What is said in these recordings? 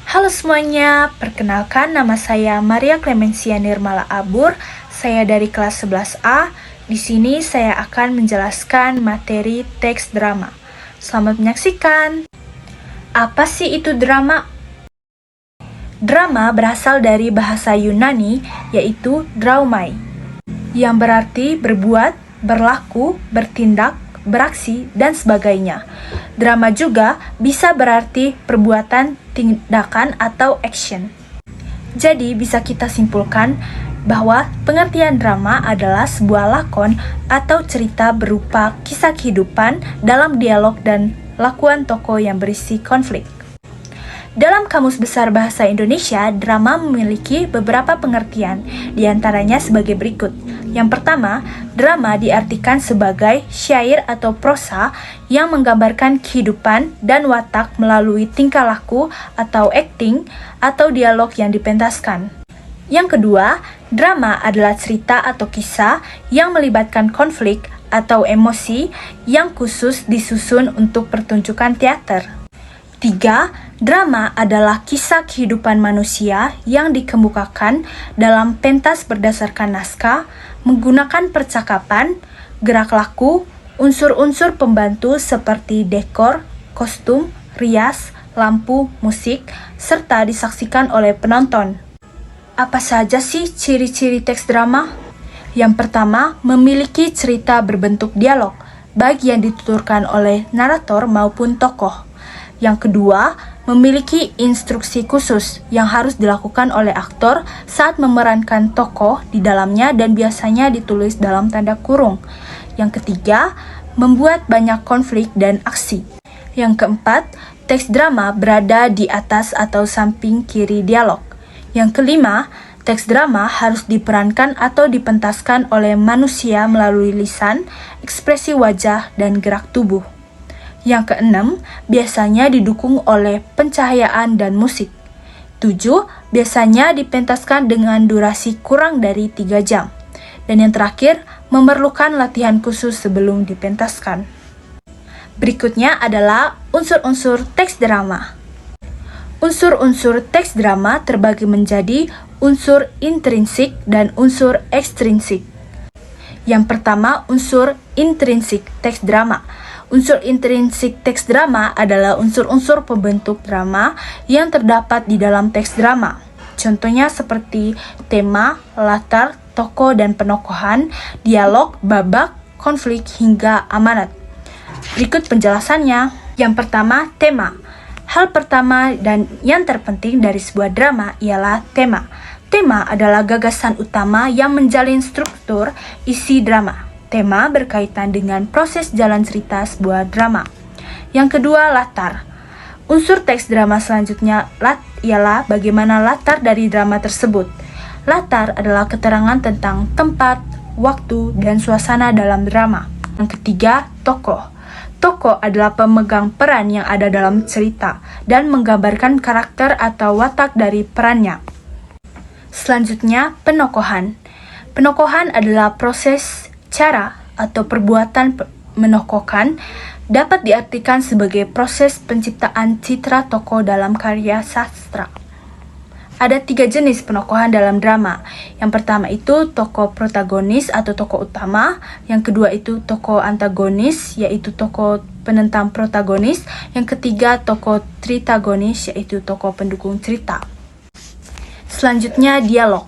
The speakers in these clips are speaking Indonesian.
Halo semuanya, perkenalkan nama saya Maria Clemencia Nirmala Abur. Saya dari kelas 11A. Di sini saya akan menjelaskan materi teks drama. Selamat menyaksikan. Apa sih itu drama? Drama berasal dari bahasa Yunani, yaitu draumai, yang berarti berbuat, berlaku, bertindak, beraksi, dan sebagainya. Drama juga bisa berarti perbuatan, tindakan, atau action. Jadi bisa kita simpulkan bahwa pengertian drama adalah sebuah lakon atau cerita berupa kisah kehidupan dalam dialog dan lakuan tokoh yang berisi konflik. Dalam Kamus Besar Bahasa Indonesia, drama memiliki beberapa pengertian, diantaranya sebagai berikut. Yang pertama, drama diartikan sebagai syair atau prosa yang menggambarkan kehidupan dan watak melalui tingkah laku atau acting atau dialog yang dipentaskan. Yang kedua, drama adalah cerita atau kisah yang melibatkan konflik atau emosi yang khusus disusun untuk pertunjukan teater. 3. Drama adalah kisah kehidupan manusia yang dikemukakan dalam pentas berdasarkan naskah, menggunakan percakapan, gerak laku, unsur-unsur pembantu seperti dekor, kostum, rias, lampu, musik, serta disaksikan oleh penonton. Apa saja sih ciri-ciri teks drama? Yang pertama, memiliki cerita berbentuk dialog, baik yang dituturkan oleh narator maupun tokoh. Yang kedua, memiliki instruksi khusus yang harus dilakukan oleh aktor saat memerankan tokoh di dalamnya dan biasanya ditulis dalam tanda kurung. Yang ketiga, membuat banyak konflik dan aksi. Yang keempat, teks drama berada di atas atau samping kiri dialog. Yang kelima, teks drama harus diperankan atau dipentaskan oleh manusia melalui lisan, ekspresi wajah, dan gerak tubuh. Yang keenam, biasanya didukung oleh pencahayaan dan musik. 7. Biasanya dipentaskan dengan durasi kurang dari 3 jam. Dan yang terakhir, memerlukan latihan khusus sebelum dipentaskan. Berikutnya adalah unsur-unsur teks drama. Unsur-unsur teks drama terbagi menjadi unsur intrinsik dan unsur ekstrinsik. Yang pertama, unsur intrinsik teks drama. Unsur intrinsik teks drama adalah unsur-unsur pembentuk drama yang terdapat di dalam teks drama. Contohnya seperti tema, latar, tokoh dan penokohan, dialog, babak, konflik, hingga amanat. Berikut penjelasannya. Yang pertama, tema. Hal pertama dan yang terpenting dari sebuah drama ialah tema. Tema adalah gagasan utama yang menjalin struktur isi drama. Tema berkaitan dengan proses jalan cerita sebuah drama. Yang kedua, latar. Unsur teks drama selanjutnya ialah bagaimana latar dari drama tersebut. Latar adalah keterangan tentang tempat, waktu, dan suasana dalam drama. Yang ketiga, tokoh. Tokoh adalah pemegang peran yang ada dalam cerita dan menggambarkan karakter atau watak dari perannya. Selanjutnya, penokohan. Penokohan adalah proses, cara, atau perbuatan menokohkan dapat diartikan sebagai proses penciptaan citra tokoh dalam karya sastra. Ada 3 jenis penokohan dalam drama. Yang pertama itu tokoh protagonis atau tokoh utama. Yang kedua itu tokoh antagonis, yaitu tokoh penentang protagonis. Yang ketiga tokoh tritagonis, yaitu tokoh pendukung cerita. Selanjutnya, dialog.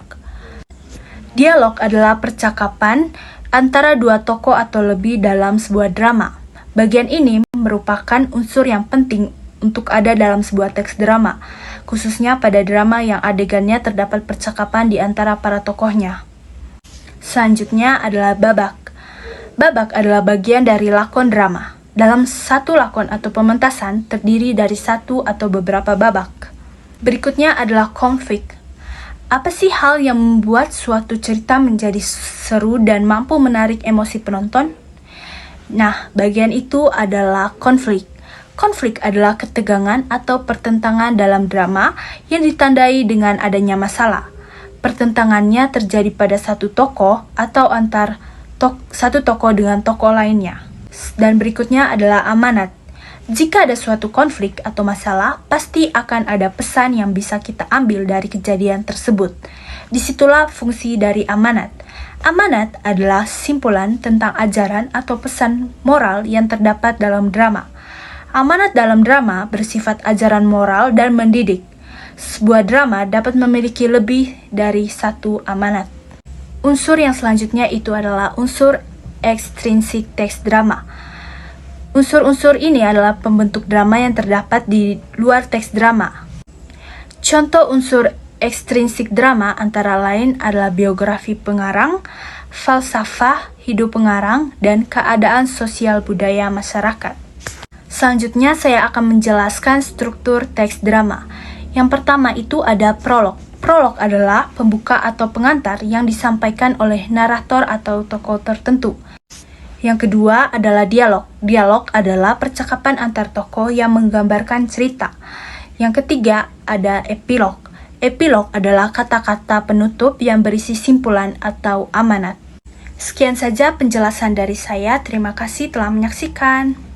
Dialog adalah percakapan antara dua tokoh atau lebih dalam sebuah drama. Bagian ini merupakan unsur yang penting untuk ada dalam sebuah teks drama, khususnya pada drama yang adegannya terdapat percakapan di antara para tokohnya. Selanjutnya adalah babak. Babak adalah bagian dari lakon drama. Dalam satu lakon atau pementasan terdiri dari satu atau beberapa babak. Berikutnya adalah konflik. Apa sih hal yang membuat suatu cerita menjadi seru dan mampu menarik emosi penonton? Nah, bagian itu adalah konflik. Konflik adalah ketegangan atau pertentangan dalam drama yang ditandai dengan adanya masalah. Pertentangannya terjadi pada satu tokoh atau satu tokoh dengan tokoh lainnya. Dan berikutnya adalah amanat. Jika ada suatu konflik atau masalah, pasti akan ada pesan yang bisa kita ambil dari kejadian tersebut. Disitulah fungsi dari amanat. Amanat adalah simpulan tentang ajaran atau pesan moral yang terdapat dalam drama. Amanat dalam drama bersifat ajaran moral dan mendidik. Sebuah drama dapat memiliki lebih dari satu amanat. Unsur yang selanjutnya itu adalah unsur ekstrinsik teks drama. Unsur-unsur ini adalah pembentuk drama yang terdapat di luar teks drama. Contoh unsur ekstrinsik drama antara lain adalah biografi pengarang, falsafah hidup pengarang, dan keadaan sosial budaya masyarakat. Selanjutnya saya akan menjelaskan struktur teks drama. Yang pertama itu ada prolog. Prolog adalah pembuka atau pengantar yang disampaikan oleh narator atau tokoh tertentu. Yang kedua adalah dialog. Dialog adalah percakapan antar tokoh yang menggambarkan cerita. Yang ketiga ada epilog. Epilog adalah kata-kata penutup yang berisi simpulan atau amanat. Sekian saja penjelasan dari saya. Terima kasih telah menyaksikan.